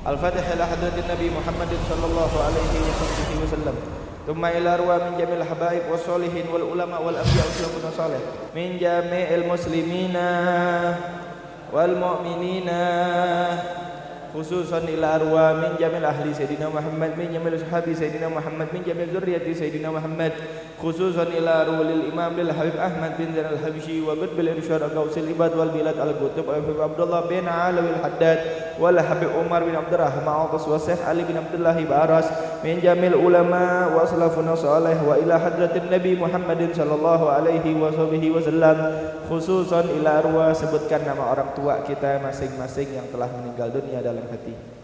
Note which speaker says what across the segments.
Speaker 1: Al-Fatihah ila hadratin Nabi Muhammadin sallallahu alaihi wasallam. Thumma ila arwah min jamil habaib wassalihin wal ulama wal anbiya wal salih min jami'il muslimina wal mu'minina, khususan ila arwah min jamil ahli Sayyidina Muhammad, min jamil sahabi Sayyidina Muhammad, min jamil zurriyati Sayyidina Muhammad, khususan ila arwahil imam lil Habib Ahmad bin Zain al-Habsyi wa qutbil irsyad al-Gausil ibad wal bilad al-Qutub Habib Abdullah bin Alawi al-Haddad wal Habib Umar bin Abdurrahman al-Qas wa Syekh Ali bin Abdullah Baras, min jamil ulama wa salafun salih wa ila hadratin Nabi Muhammadin sallallahu alaihi wasallam, khususan ila arwah, sebutkan nama orang tua kita masing-masing yang telah meninggal dunia dalam hati.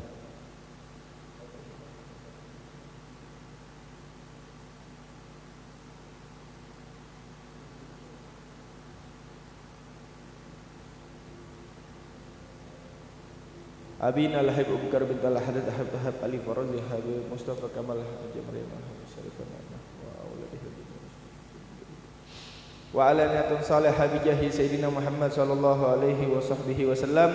Speaker 1: Abina al-Habib Ubkar bin Al-Hadad Habib Ali Farazi Habib Mustafa Kamal Habib Jamriyah Habib Syarifan wa auladihi wa alaniyatun salihah bijahi Sayyidina Muhammad sallallahu alaihi wasallam.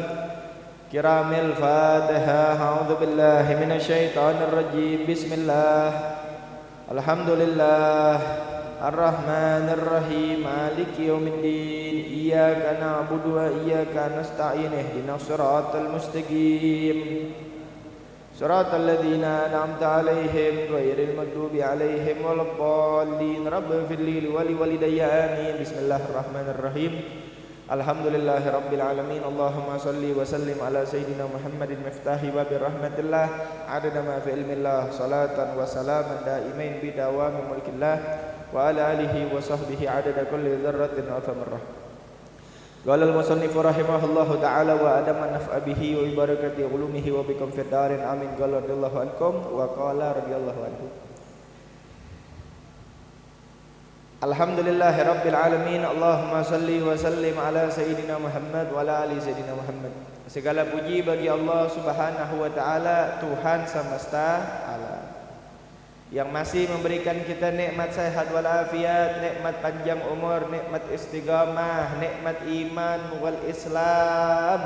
Speaker 1: Kiramil Fatihah. A'udzu billahi minasyaitonir rajim. Bismillah. Alhamdulillah Ar-Rahmanir Rahim Maliki yaumiddin. Iyyaka na'budu wa iyyaka nasta'in. Ihdinas siratal mustaqim. Siratal ladzina an'amta 'alaihim ghairil maghdubi 'alaihim waladdallin. Rabbighfir li wa liwalidayya amin. Bismillahirrahmanirrahim. Alhamdulillahi rabbil alamin. Allahumma salli wa sallim ala sayyidina Muhammadin miftahi babir rahmatillah adada ma fi ilmillah, salatan wa salaman daimain bidawami mulkillah wa ala alihi wa sahbihi adada kulli dzarratin wa famarrah. Qala al-musannif rahimahullahu ta'ala wa adama naf'a bihi wa barakati ulumihi wa bikum fid darin amin. Qala radhiyallahu ankum wa qala radhiyallahu anhu. Alhamdulillahi rabbil alamin. Allahumma salli wa sallim ala sayyidina Muhammad wa ala ali sayyidina Muhammad. Segala puji bagi Allah subhanahu wa ta'ala, Tuhan semesta alam, yang masih memberikan kita nikmat sehat walafiat, nikmat panjang umur, nikmat istiqamah, nikmat iman wal Islam,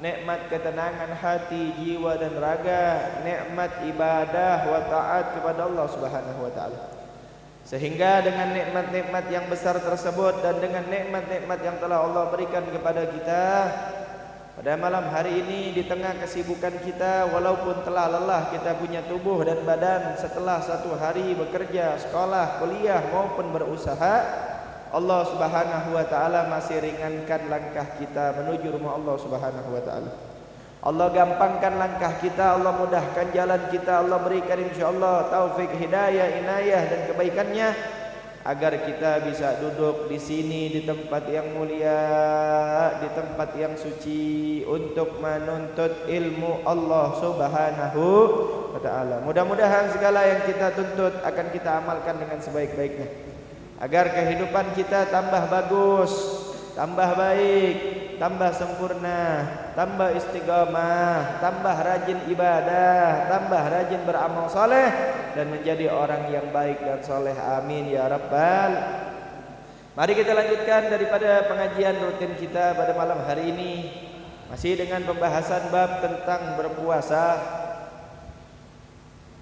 Speaker 1: nikmat ketenangan hati, jiwa dan raga, nikmat ibadah wa taat kepada Allah subhanahu wa ta'ala. Sehingga dengan nikmat-nikmat yang besar tersebut dan dengan nikmat-nikmat yang telah Allah berikan kepada kita pada malam hari ini, di tengah kesibukan kita, walaupun telah lelah kita punya tubuh dan badan setelah satu hari bekerja, sekolah, kuliah maupun berusaha, Allah subhanahu wa ta'ala masih ringankan langkah kita menuju rumah Allah subhanahu wa ta'ala. Allah gampangkan langkah kita, Allah mudahkan jalan kita, Allah berikan insyaallah taufik, hidayah, inayah dan kebaikannya agar kita bisa duduk di sini di tempat yang mulia, di tempat yang suci untuk menuntut ilmu Allah subhanahu wa ta'ala. Mudah-mudahan segala yang kita tuntut akan kita amalkan dengan sebaik-baiknya, agar kehidupan kita tambah bagus, tambah baik, tambah sempurna, tambah istiqamah, tambah rajin ibadah, tambah rajin beramal soleh, dan menjadi orang yang baik dan soleh. Amin ya rabbal. Mari kita lanjutkan daripada pengajian rutin kita pada malam hari ini, masih dengan pembahasan bab tentang berpuasa.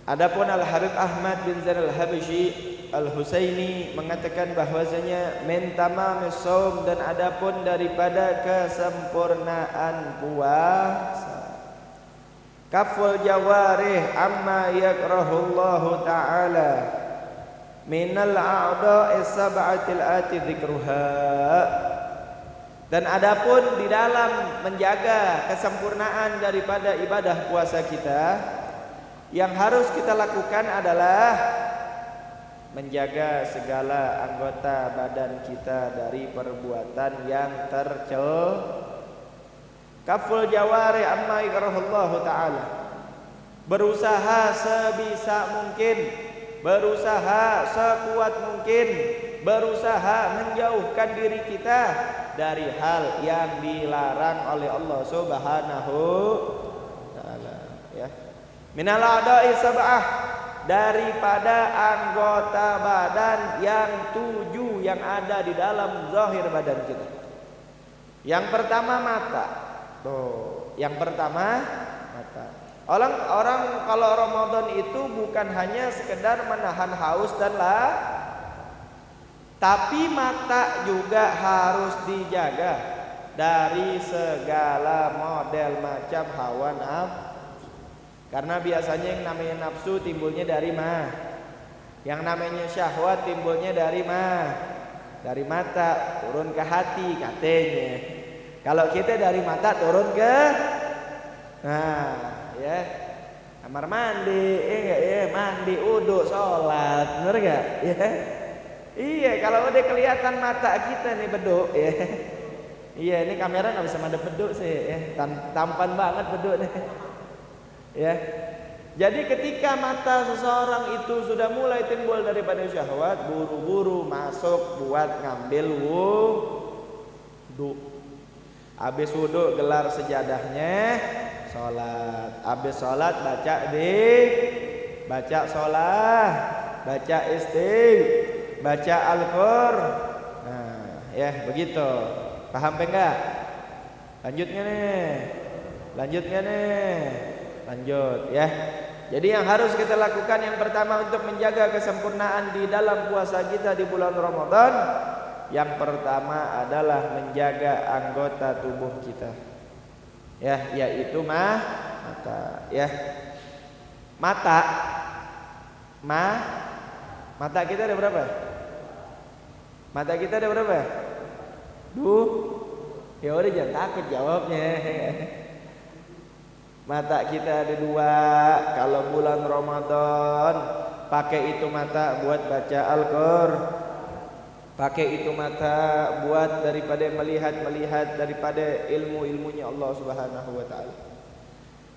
Speaker 1: Adapun Al-Habib Ahmad bin Zain al-Habsyi Al-Husaini mengatakan bahwasanya min tamamis shaum, dan adapun daripada kesempurnaan puasa, kaful jawarih amma yakrahullahu ta'ala minal a'dha'is sab'atil ati dzikruha. Dan adapun di dalam menjaga kesempurnaan daripada ibadah puasa kita, yang harus kita lakukan adalah menjaga segala anggota badan kita dari perbuatan yang tercela. Kaful jawari amma yakrahullahu ta'ala, berusaha sebisa mungkin, berusaha sekuat mungkin, berusaha menjauhkan diri kita dari hal yang dilarang oleh Allah subhanahu wa ta'ala, ya. Minal a'dha'i sab'ah, daripada anggota badan yang 7 yang ada di dalam zahir badan kita. Yang pertama mata. Tuh, yang pertama mata. Orang kalau Ramadan itu bukan hanya sekedar menahan haus dan tapi mata juga harus dijaga dari segala model macam hawa nafsu. Karena biasanya yang namanya nafsu timbulnya dari yang namanya syahwat timbulnya dari dari mata turun ke hati katanya. Kalau kita dari mata turun ke ya kamar mandi, enggak ya, mandi, uduk, sholat, bener gak? Ya. Iya, kalau udah kelihatan mata kita nih beduk, ya. Iya, ini kamera nggak bisa madep beduk sih, ya. Tampan banget beduk nih, ya. Jadi ketika mata seseorang itu sudah mulai timbul daripada syahwat, buru-buru masuk buat ngambil wudu. Habis wudu gelar sejadahnya, sholat. Habis sholat baca sholat, baca baca Al-Qur'an. Nah, ya begitu. Paham enggak? Lanjutnya nih. Lanjut ya. Jadi yang harus kita lakukan yang pertama untuk menjaga kesempurnaan di dalam puasa kita di bulan Ramadan, yang pertama adalah menjaga anggota tubuh kita. Ya, yaitu mata, ya. Mata kita ada berapa? Mata kita ada berapa? Ya udah jangan takut jawabnya. Mata kita ada 2. Kalau bulan Ramadan pakai itu mata buat baca Al-Qur'an. Pakai itu mata buat daripada melihat daripada ilmunya Allah Subhanahu wa taala.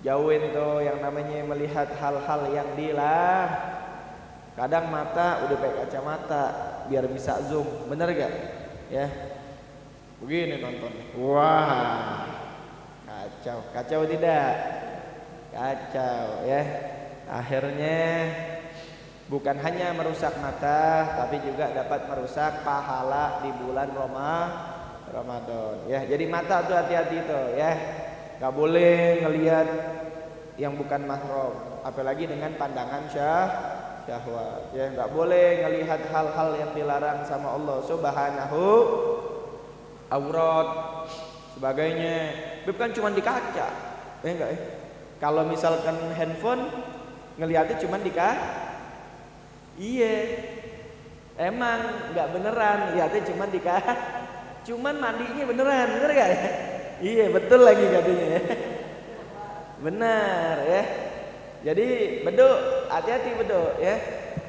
Speaker 1: Jauhin tuh yang namanya melihat hal-hal yang dilarang. Kadang mata udah pakai kacamata biar bisa zoom, bener gak? Ya, begini nonton. Wah, kacau tidak? Kacau ya. Akhirnya bukan hanya merusak mata, tapi juga dapat merusak pahala di bulan Ramadan. Ya, jadi mata tuh hati-hati tuh ya. Gak boleh ngelihat yang bukan mahram, apalagi dengan pandangan syahwat. Ya, nggak boleh ngelihat hal-hal yang dilarang sama Allah Subhanahu, aurat sebagainya. Bukan cuma di kaca, enggak ya? Kalau misalkan handphone ngelihatnya cuma di kaca, iya, emang nggak beneran lihatnya cuma di kaca, cuman mandinya beneran, bener gak ya? Iya betul lagi katanya ya. Benar ya. Jadi beduk, hati-hati beduk ya.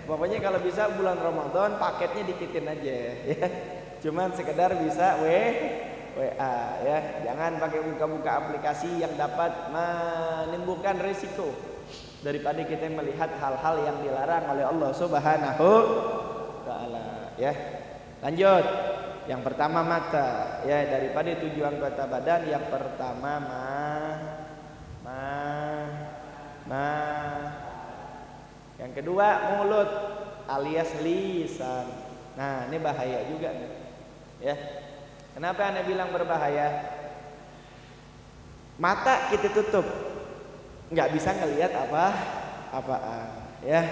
Speaker 1: Pokoknya kalau bisa bulan Ramadan paketnya dikitin aja ya. Cuman sekedar bisa WA ya. Jangan pakai buka-buka aplikasi yang dapat menimbulkan risiko daripada kita melihat hal-hal yang dilarang oleh Allah Subhanahu taala ya. Lanjut. Yang pertama mata ya, daripada 7 anggota badan yang pertama yang kedua mulut alias lisan. Nah ini bahaya juga nih ya. Kenapa Anda bilang berbahaya? Mata kita tutup, nggak bisa ngelihat apaan ya.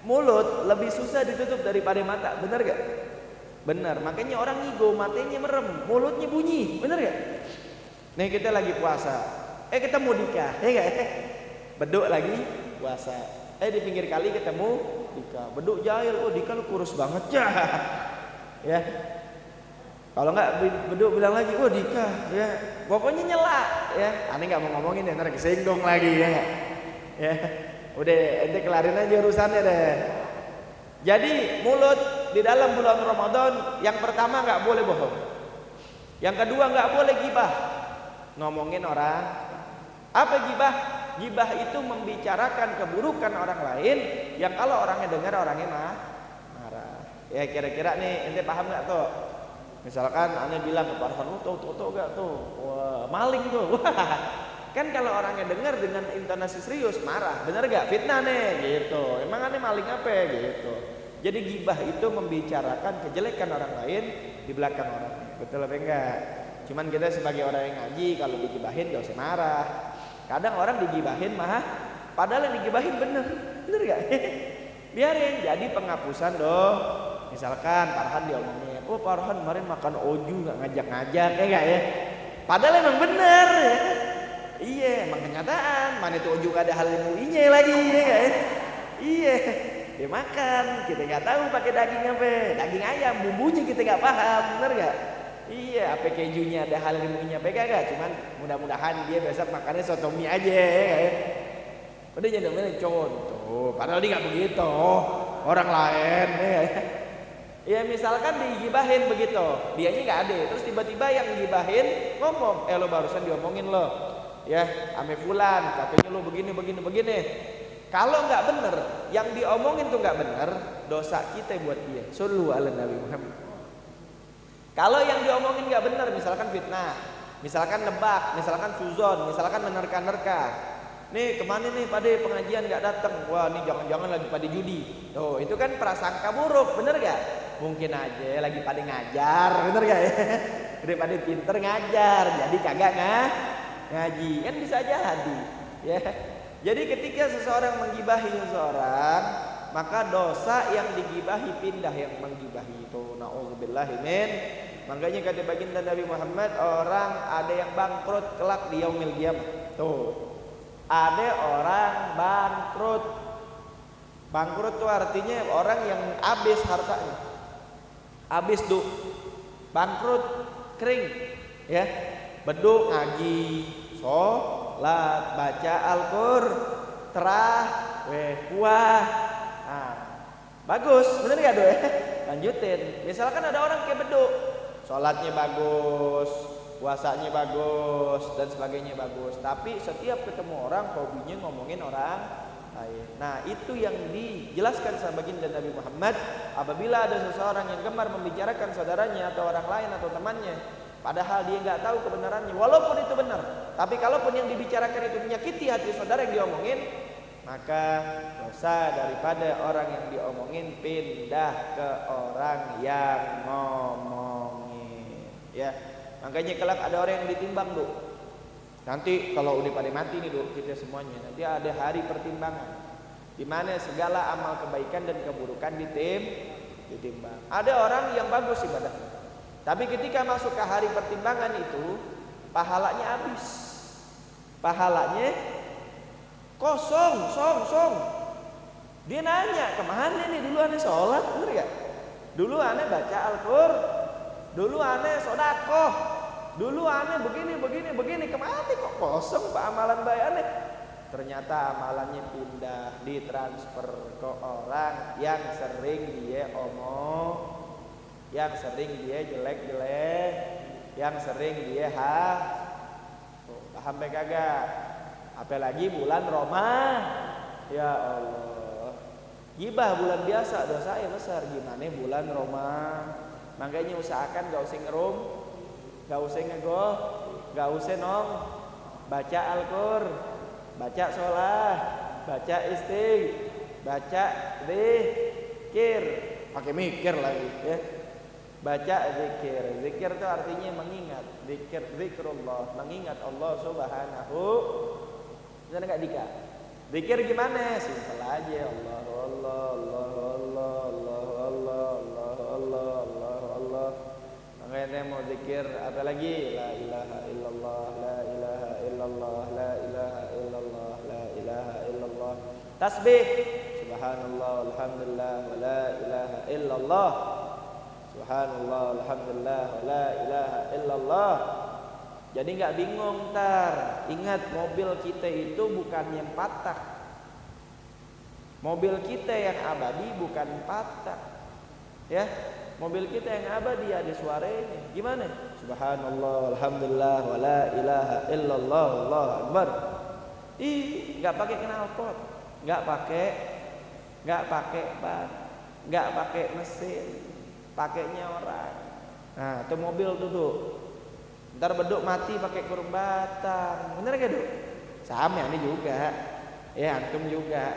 Speaker 1: Mulut lebih susah ditutup daripada mata, bener gak? Bener, makanya orang ngigo matanya merem, mulutnya bunyi, bener gak? Nih kita lagi puasa, kita mau nikah, ya gak? Beduk lagi puasa, di pinggir kali ketemu Dika, beduk jahil, oh Dika lu kurus banget ya. Kalau nggak beduk bilang lagi, oh Dika, ya pokoknya nyela, ya. Aneh nggak mau ngomongin ya, ntar kesinggung lagi ya. Udah, ente kelarin aja urusannya deh. Jadi mulut di dalam bulan Ramadan yang pertama nggak boleh bohong, yang kedua nggak boleh gibah, ngomongin orang. Apa gibah? Gibah itu membicarakan keburukan orang lain yang kalau orangnya dengar orangnya marah. Ya kira-kira nih ente paham nggak tuh? Misalkan ane bilang ke Farhan, tuh gak tuh, wah maling tuh. Kan kalau orangnya dengar dengan intonasi serius marah, bener gak? Fitnah nih gitu. Emang ane maling apa gitu. Jadi gibah itu membicarakan kejelekan orang lain di belakang orang. Betul apa enggak? Cuman kita sebagai orang yang ngaji kalau digibahin gak usah marah. Kadang orang digibahin mah, padahal yang digibahin bener gak? Biarin, jadi penghapusan dong. Misalkan Farhan diomongin, oh Farhan kemarin makan oju nggak ngajak-ngajak, ya gak ya? Padahal emang bener ya. Iya, emang kenyataan. Mana itu oju gak ada hal mulinya lagi, ya gak ya? Iya, dia makan, kita nggak tahu pakai daging apa, daging ayam, bumbunya kita nggak paham, bener gak? Iya, apa kejunya ada hal mulinya, apa gak? Cuman mudah-mudahan dia besok makannya soto mie aja, ya gak ya? Udah jadi namanya contoh, padahal dia nggak begitu, orang lain, ya. Ya misalkan digibahin begitu, dianya nggak ada, terus tiba-tiba yang gibahin ngomong, lo barusan diomongin lo, ya, ame fulan, katanya lo begini. Kalau nggak bener, yang diomongin tuh nggak bener, dosa kita buat dia. Sallu ala Nabi Muhammad. Kalau yang diomongin nggak bener, misalkan fitnah, misalkan nebak, misalkan suzon, misalkan menerka-nerka. Nih kemana nih pada pengajian nggak datang? Wah nih jangan-jangan lagi pada judi. Tuh itu kan prasangka buruk, bener gak? Mungkin aja lagi pada ngajar, bener gak ya? Daripada pinter ngajar, jadi kagak ngaji, kan bisa jadi. Ya. Jadi ketika seseorang menggibahi seseorang, maka dosa yang digibahi pindah yang menggibahi itu. Nauzubillahi min. Makanya kata baginda Nabi Muhammad, orang ada yang bangkrut kelak di yaumil qiyamah. Tuh. Ada orang bangkrut. Bangkrut itu artinya orang yang habis hartanya. Habis tuh. Bangkrut, kering, ya. Beduk ngaji, sholat, baca Al-Qur'an, terah, kuah. Nah, bagus, bener gak doh ya? Lanjutin. Misalkan ada orang kayak beduk, sholatnya bagus, puasanya bagus dan sebagainya bagus, tapi setiap ketemu orang hobinya ngomongin orang lain. Nah itu yang dijelaskan sama baginda Nabi Muhammad, apabila ada seseorang yang gemar membicarakan saudaranya atau orang lain atau temannya, padahal dia nggak tahu kebenarannya, walaupun itu benar, tapi kalaupun yang dibicarakan itu menyakiti hati saudara yang diomongin, maka dosa daripada orang yang diomongin pindah ke orang yang ngomongin, ya. Makanya kelak ada orang yang ditimbang, Duk. Nanti kalau udah pada mati nih, Duk, kita semuanya, nanti ada hari pertimbangan di mana segala amal kebaikan dan keburukan ditimbang. Ada orang yang bagus ibadahnya, tapi ketika masuk ke hari pertimbangan itu pahalanya habis. Pahalanya kosong, song. Dia nanya, "Kemana nih dulu aneh sholat?" Bener gak? Dulu aneh baca Al-Qur'an, dulu aneh sodakoh, dulu aneh begini, kemana kok kosong pak amalan baik aneh? Ternyata amalannya pindah, ditransfer ke orang yang sering dia omong, yang sering dia jelek-jelek, yang sering dia paham kagak? Apalagi bulan Ramadan, ya Allah, gibah bulan biasa dosa besar, gimana bulan Ramadan? Makanya usahakan gak usah ngerum, gak usah ngegol, gak usah nong, baca Al-Qur'an, baca sholat, baca baca zikir, pakai mikir lagi ya. Baca zikir itu artinya mengingat, zikrullah, mengingat Allah Subhanahu. Bisa nggak Dika? Zikir gimana? Simpel aja, Allah. Makanya mau zikir apa lagi? La ilaha illallah, la ilaha illallah, la ilaha illallah, la ilaha illallah. Tasbih, subhanallah, alhamdulillah, wa la ilaha illallah. Subhanallah, alhamdulillah, wa la ilaha illallah. Jadi nggak bingung ntar. Ingat, mobil kita itu bukan yang patah. Mobil kita yang abadi bukan patah. Ya. Mobil kita yang abadi ada suaranya. Gimana? Subhanallah, alhamdulillah, wa la ilaha illallah, Allahu akbar. Enggak pakai knalpot, enggak pakai ban, enggak pakai mesin, pakainya orang. Nah, itu mobil duduk. Ntar beduk mati pakai kurung batang. Bener gak, Duk? Sama ini juga. Ya, antum juga.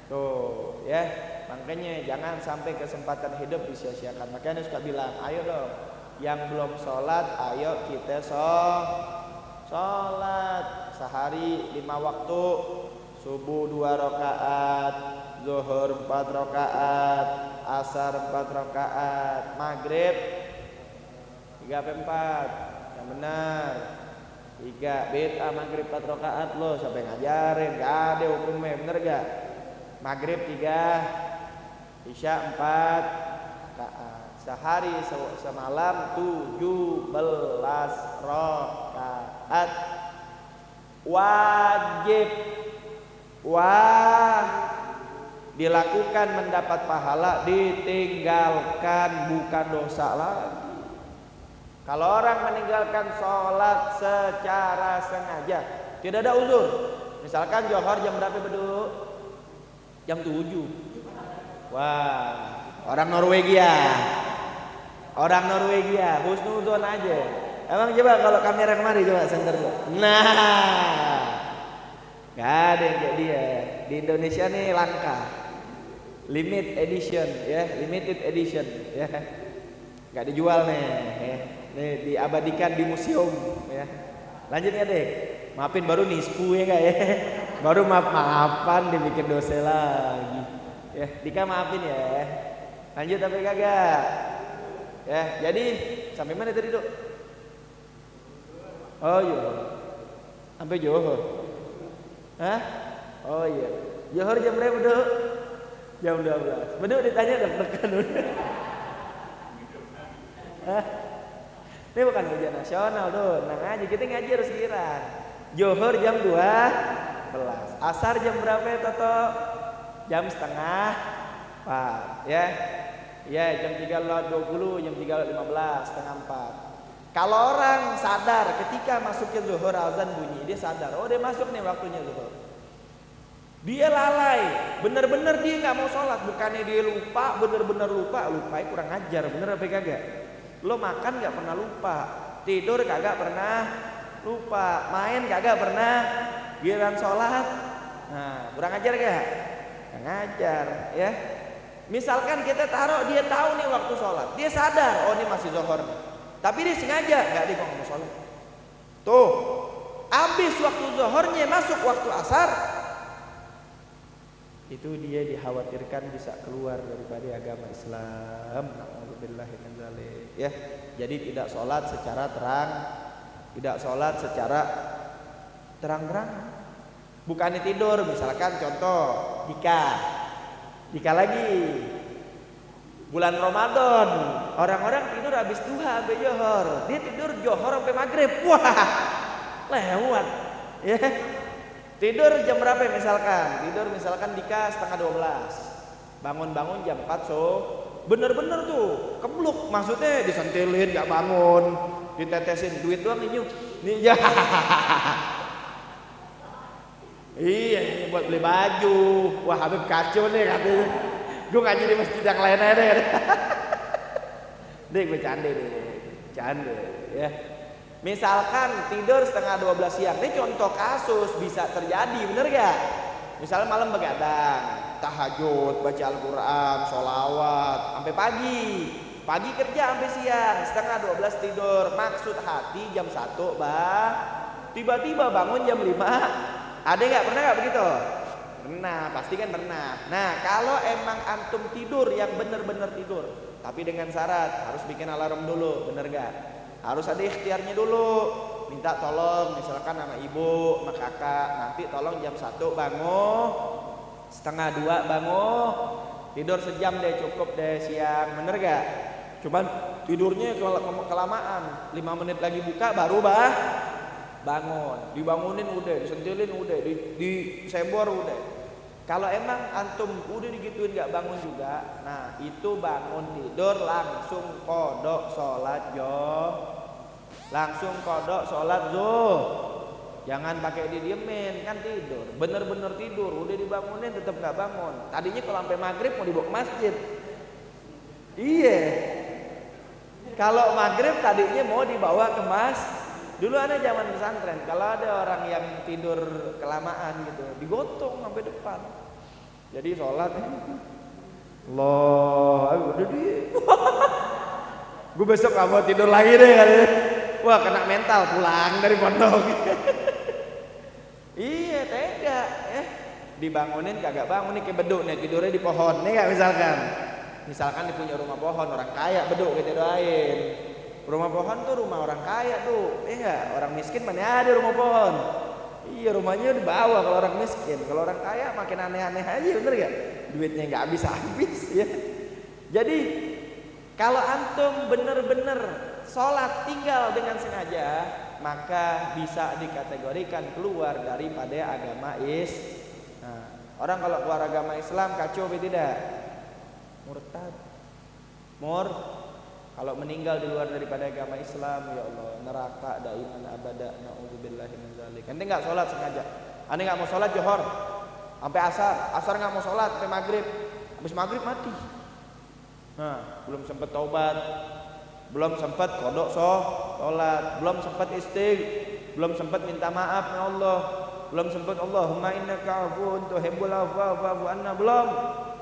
Speaker 1: Tuh, ya. Makanya jangan sampai kesempatan hidup disia-siakan. Makanya suka bilang, ayo dong, yang belum sholat, ayo kita sholat. sehari 5 waktu, subuh 2 rakaat, zuhur 4 rakaat, asar 4 rakaat, maghrib 3 apa 4? Yang benar 3. Beda maghrib 4 rakaat lo, siapa yang ngajarin? Gak ada hukumnya, bener gak? Maghrib 3, isya 4 rakaat, sehari semalam 17 rakaat. Wajib dilakukan, mendapat pahala, ditinggalkan bukan dosa lagi. Kalau orang meninggalkan sholat secara sengaja, tidak ada uzur. Misalkan Johor jam berapa beduk? Jam 7. Wah, orang Norwegia, husnuzon aja. Emang coba kalau kamera kemari coba center. Nah, gak ada yang kayak dia. Di Indonesia nih langka, limited edition ya, gak dijual nih ya. Nih diabadikan di museum ya. Lanjut ya deh, maafin baru nispu ya gak ya. Baru maaf-maafan dibikin dosa lagi ya. Dika maafin ya. Lanjut tapi kagak ya. Jadi sampai mana tadi Dok? Oh iya, sampai Johor. Hah? Oh iya, Johor jam berapa Dok? Jam 12. Beduk ditanya deg-degan udah. Hah? Ini bukan ujian nasional tuh, tenang aja, kita ngaji harus kira. Johor jam 12, asar jam berapa ya Toto? Jam setengah 4 ya. Ya jam 3.20, jam 3.15, setengah 4. Kalau orang sadar ketika masuknya zuhur, azan bunyi, dia sadar, oh dia masuk nih waktunya zuhur. Dia lalai, bener-bener dia nggak mau sholat, bukannya dia lupa, bener-bener lupa kurang ajar, bener apa kagak? Lo makan nggak pernah lupa, tidur kagak pernah lupa, main kagak pernah, giliran sholat, nah kurang ajar gak? Kurang ajar ya. Misalkan kita taruh dia tahu nih waktu sholat, dia sadar, oh ini masih zuhur nih. Tapi dia sengaja, enggak, dia kok mau sholat. Tuh, habis waktu zuhurnya masuk waktu asar, itu dia dikhawatirkan bisa keluar daripada agama Islam. Na'udzubillahi min dzalik. Ya, jadi tidak sholat secara terang-terang. Bukannya tidur, misalkan contoh, Dika lagi. Bulan Ramadan, orang-orang tidur habis duha sampai Johor. Dia tidur Johor sampai maghrib. Wah, lewat. Ya. Tidur jam berapa misalkan? Tidur misalkan Dika setengah 12. Bangun-bangun jam 4 so. Bener-bener tuh, kebluk. Maksudnya disentilin gak bangun, ditetesin duit doang nih. Nih ya. Iya, ini buat beli baju. Wah, Habib kacau nih katanya. Gue ngaji di masjid yang lain aja deh. Dek, gue canda ya. Misalkan tidur setengah 12 siang, ini contoh kasus bisa terjadi, bener gak? Misalnya malam begadang, tahajud, baca Al-Quran, sholawat, sampai pagi kerja sampai siang, setengah 12 tidur, maksud hati jam 1 tiba-tiba bangun jam 5, ada gak? Pernah gak begitu? Pernah, pasti kan pernah. Nah kalau emang antum tidur yang bener-bener tidur, tapi dengan syarat harus bikin alarm dulu, bener gak? Harus ada ikhtiarnya dulu, minta tolong misalkan sama ibu, sama kakak, nanti tolong jam 1 bangun, setengah 2 bangun, tidur sejam deh, cukup deh siang, bener gak? Cuman tidurnya kelamaan, 5 menit lagi buka baru bangun, dibangunin udah, disentilin udah, disebor udah. Kalau emang antum udah digituin gak bangun juga, nah itu bangun tidur langsung kodok sholat zuhur. Jangan pakai didiemin, kan tidur, bener-bener tidur, udah dibangunin tetap gak bangun. Tadinya kalau sampai maghrib mau dibawa ke masjid. Iya. Kalau maghrib tadinya mau dibawa ke Dulu ada zaman pesantren, kalau ada orang yang tidur kelamaan gitu, digotong sampai depan. Jadi sholat, udah di. Gue besok gak mau tidur lagi deh. Wah kena mental, pulang dari pondok. dibangunin kagak bangun nih, kayak beduk nih tidurnya di pohon nih, nggak misalkan dia punya rumah pohon, orang kaya beduk kita doain. Rumah pohon tuh rumah orang kaya tuh, enggak, orang miskin mana ada rumah pohon. Iya, rumahnya di bawah kalau orang miskin. Kalau orang kaya makin aneh-aneh aja, bener gak? Duitnya nggak habis-habis ya. Jadi kalau antum bener-bener sholat tinggal dengan sengaja, maka bisa dikategorikan keluar daripada agama Nah, orang kalau keluar agama Islam kacau tidak? Murtad. Kalau meninggal di luar daripada agama Islam, ya Allah, neraka daiman abada, naudzubillahi min dzalik. Ente enggak sholat sengaja. Ane enggak mau sholat Johor sampai asar enggak mau sholat sampai maghrib. Habis maghrib mati. Nah, belum sempat taubat, belum sempat kodok sholat, belum sempat belum sempat minta maaf ya Allah, belum sempat Allahumma innaka afuwun tuhibbul afwa fa'fu anna, belum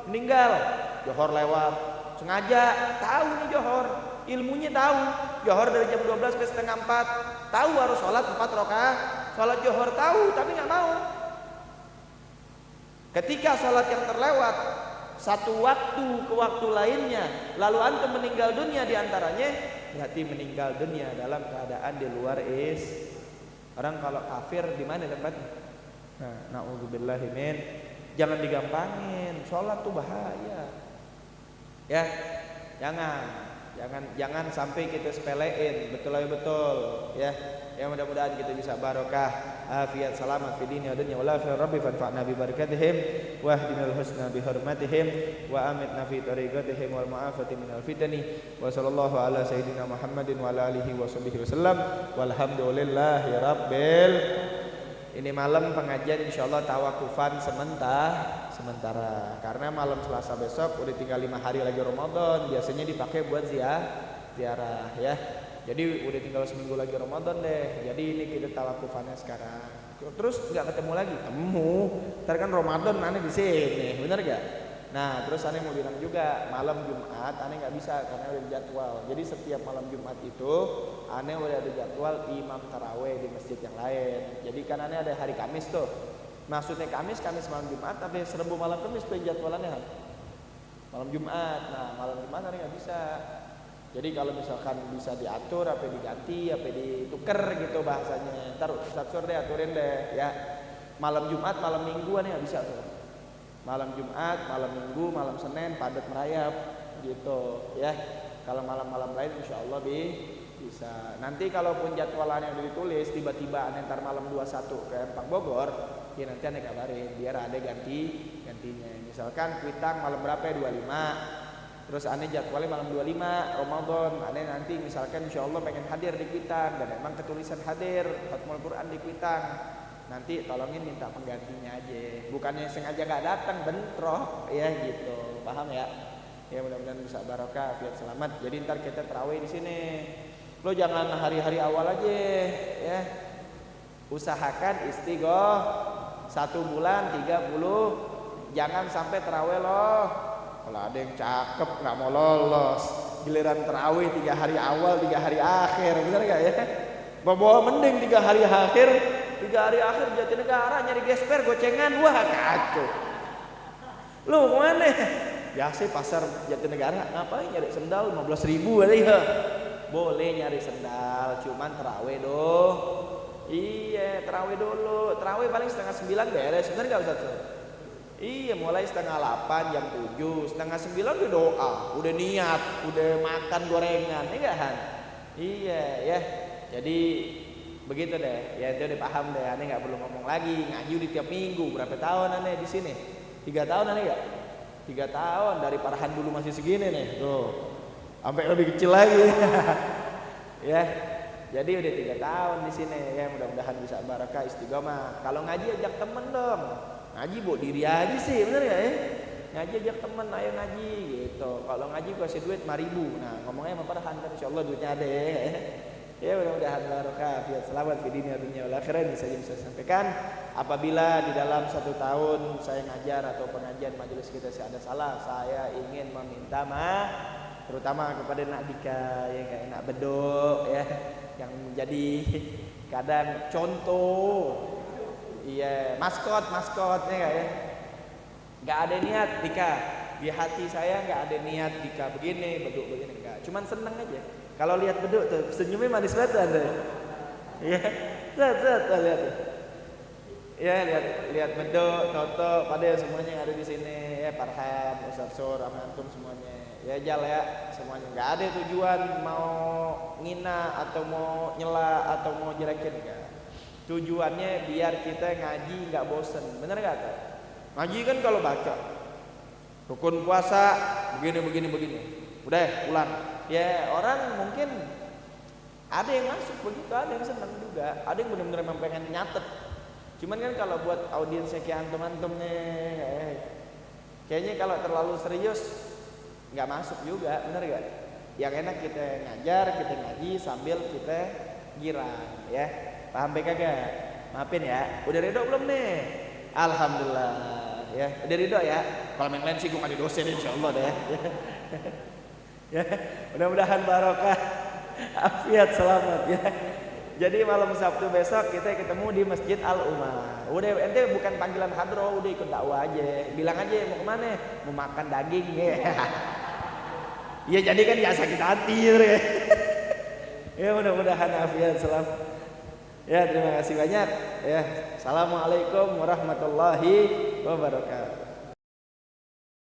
Speaker 1: meninggal. Johor lewat. Sengaja tahu nih Johor, ilmunya tahu. Johor dari jam 12 ke setengah 4, tahu harus sholat 4 rakaat. Sholat Johor tahu tapi nggak mau. Ketika sholat yang terlewat satu waktu ke waktu lainnya, lalu antum meninggal dunia diantaranya, berarti meninggal dunia dalam keadaan di luar Orang kalau kafir di mana tempatnya? Nah, naudzubillahi min. Jangan digampangin, sholat tuh bahaya. Ya, jangan sampai kita sepelein, betul ya. Ya mudah-mudahan kita bisa barokah, afiat, selamat fi dunya wa dunya wal akhirah. Rabbi fanfa'na bi barakatihim wa hdinal husna bi hurmatihim wa amitna fi tariqatihim wal mu'afati minal fitani wa sallallahu ala sayyidina Muhammadin wa ala alihi wa sahbihi wasallam walhamdulillahi rabbil. Ini malam pengajian insyaallah tawakufan sementara karena malam Selasa besok udah tinggal 5 hari lagi Ramadan, biasanya dipakai buat ziarah ya. Jadi udah tinggal seminggu lagi Ramadan deh. Jadi ini kita tawakufannya sekarang. Terus nggak ketemu lagi? Ntar kan Ramadan aneh di sini, bener gak? Nah terus aneh mau bilang juga malam Jumat aneh nggak bisa karena udah jadwal. Jadi setiap malam Jumat itu aneh udah ada jadwal imam taraweh di masjid yang lain. Jadi kan aneh ada hari Kamis tuh. Maksudnya Kamis malam Jumat, tapi Serbu malam Kamis tuh jadwalannya kan? Malam Jumat. Nah malam Jumat aneh nggak bisa. Jadi kalau misalkan bisa diatur, apa diganti, apa dituker gitu bahasanya. Ntar Ustaz Sur deh aturin deh ya. Malam Jumat, malam Minggu aneh nggak bisa tuh. Malam Jumat, malam Minggu, malam Senin padat merayap gitu ya. Kalau malam-malam lain insya Allah bisa. Nanti kalaupun jadwalannya udah ditulis, tiba-tiba aneh ntar malam 21 ke Empang Bogor, ya nanti aneh kabarin biar ada gantinya. Misalkan Kuitang malam berapa ya? 25. Terus aneh jadwalnya malam 25 Ramadan. Aneh nanti misalkan insya Allah pengen hadir di Kuitang dan emang ketulisan hadir Khatmul Quran di Kuitang. Nanti tolongin minta penggantinya aja. Bukannya sengaja gak datang, bentrok ya gitu. Paham ya? Ya mudah-mudahan bisa barokah, afiat, selamat. Jadi ntar kita tarawih di sini. Lo jangan hari-hari awal aja ya. Usahakan istighfar 1 bulan 30. Jangan sampai tarawih loh. Kalau ada yang cakep nggak mau lolos, giliran tarawih 3 hari awal 3 hari akhir, bener gak ya? Bawa mending 3 hari akhir, 3 hari akhir Jatinegara nyari gesper gocengan, wah kacau. Lu kemana? Biasa pasar Jatinegara ngapain nyari sendal 15.000 aja ya. Boleh nyari sendal, cuman tarawih doh. Iya, tarawih dulu. Tarawih paling 8:30 beres, bener gak Ustaz? Iya, mulai 7:30 jam 7, 8:30 udah doa, udah niat, udah makan gorengan, ya kan? Iya, ya. Jadi begitu deh. Ya itu udah paham deh. Aneh nggak perlu ngomong lagi. Ngaji di tiap minggu. Berapa tahun aneh di sini? 3 tahun aneh nggak? 3 tahun dari Parahan dulu masih segini nih. Tuh, sampai lebih kecil lagi. Ya. Jadi udah 3 tahun di sini. Ya mudah-mudahan bisa barakah istiqomah. Kalau ngaji ajak temen dong. Ngaji bawa diri aja sih, bener gak ya? Ngaji ajak temen, ayo ngaji gitu. Kalau ngaji kasih duit 5.000. Nah ngomongnya sama Parahan kan insyaallah duitnya ada ya. Ya mudah-mudahan barokah, fiat, selamat fi dunia wal akhirah. Ini saja bisa sampaikan. Apabila di dalam 1 tahun saya ngajar atau pengajian majelis kita ada salah, saya ingin meminta maaf, terutama kepada Nak Dika yang nggak enak bedok ya, yang menjadi kadang contoh Iya, maskotnya enggak ya? Enggak ada niat nikah. Di hati saya enggak ada niat nikah begini, beduk begini enggak. Cuman seneng aja. Kalau lihat beduk tuh senyumnya manis banget Anda. Iya. Lihat lihat. Ya lihat beduk, Toto, pada semuanya yang ada di sini ya, Farhan, Ustaz Sur, antum semuanya. Ya jal ya, semuanya enggak ada tujuan mau ngina atau mau nyela atau mau jelekin enggak. Tujuannya biar kita ngaji enggak bosen. Bener enggak Kak? Ngaji kan kalau baca rukun puasa begini. Udah pulang. Ya orang mungkin ada yang masuk begitu, ada yang senang juga, ada yang benar-benar memang pengen nyatet. Cuman kan kalau buat audiensnya kayak antum-antum nih, kayaknya kalau terlalu serius nggak masuk juga, bener gak? Yang enak kita ngajar, kita ngaji sambil kita girang, ya. Paham kagak? Maafin ya. Udah ridho belum nih? Alhamdulillah, ya. Udah ridho ya. Kalau main lain sih gue nggak di dosen insyaallah deh. Ya, mudah-mudahan barokah, afiat, selamat ya. Jadi malam Sabtu besok kita ketemu di Masjid Al-Ummah. Udah ente bukan panggilan hadroh, udah ikut dakwah aja. Bilang aja mau kemana? Mau makan daging ya. Ya jadi kan ya sakit hati ya. Ya mudah-mudahan afiat, selamat. Ya terima kasih banyak. Ya, assalamualaikum warahmatullahi wabarakatuh.